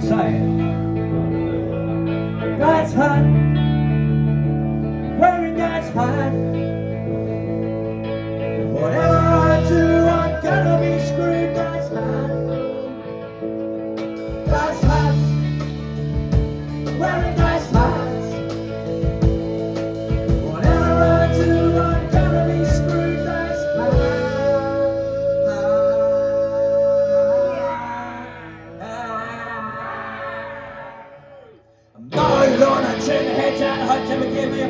say it. That's hot, wearing that's hot. Whatever I do, I'm gonna be screwed. That's hot, that's hot, wearing that's hot. Whatever I do, I'm gonna be screwed. That's hot. I'm going on a tin head out, hot to give me a